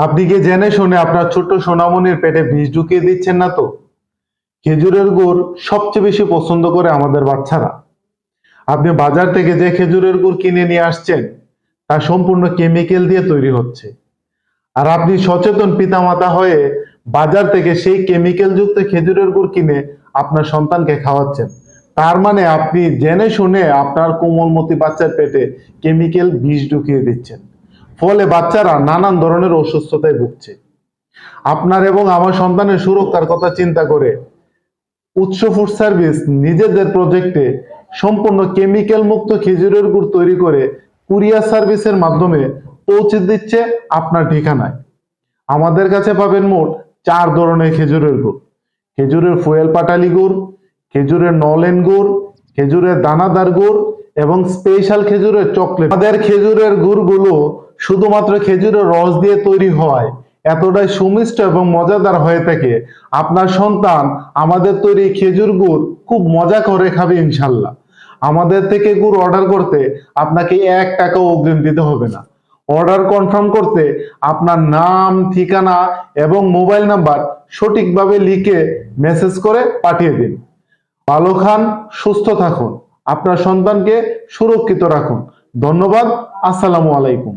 আপনি কি জেনে শুনে আপনার ছোট্ট সোনামণির পেটে বিষ ঢুকিয়ে দিচ্ছেন না তো? খেজুরের গুড় সবচেয়ে বেশি পছন্দ করে আমাদের বাচ্চারা। আপনি বাজার থেকে যে খেজুরের গুড় কিনে নিয়ে আসছেন তা সম্পূর্ণ কেমিক্যাল দিয়ে তৈরি হচ্ছে। আর আপনি সচেতন পিতামাতা হয়ে বাজার থেকে সেই কেমিক্যাল যুক্ত খেজুরের গুড় কিনে আপনার সন্তানকে খাওয়াচ্ছেন। তার মানে আপনি জেনে শুনে আপনার কোমলমতি বাচ্চার পেটে কেমিক্যাল বিষ ঢুকিয়ে দিচ্ছেন। ফলে বাচ্চারা নানান ধরনের অসুস্থতায় ভুগছে। আপনার এবং আমার সন্তানের সুরক্ষার কথা চিন্তা করে উৎস ফুড সার্ভিস নিজেদের প্রজেক্টে সম্পূর্ণ কেমিক্যাল মুক্ত খেজুরের গুড় তৈরি করে কুরিয়ার সার্ভিসের মাধ্যমে পৌঁছে দিচ্ছে আপনার ঠিকানায়। আমাদের কাছে পাবেন মোট 4 ধরনের খেজুরের গুড়: খেজুরের ফুয়েল পাটালি গুড়, খেজুরের নলেন গুড়, খেজুরের দানাদার গুড় এবং স্পেশাল খেজুরের চকলেট। আমাদের খেজুরের গুড়গুলো শুধুমাত্র খেজুরের রস দিয়ে তৈরি হওয়ায় এতটাই সুমিষ্ট এবং মজাদার হয়ে থাকে, আপনার সন্তান আমাদের তৈরি খেজুর গুড় খুব মজা করে খাবে ইনশাল্লাহ। আমাদের থেকে গুড় অর্ডার করতে আপনাকে 1 টাকাও অগ্রিম দিতে হবে না। অর্ডার কনফার্ম করতে আপনার নাম, ঠিকানা এবং মোবাইল নাম্বার সঠিকভাবে লিখে মেসেজ করে পাঠিয়ে দিন। ভালো খান, সুস্থ থাকুন, আপনার সন্তানকে সুরক্ষিত রাখুন। ধন্যবাদ। আসসালামু আলাইকুম।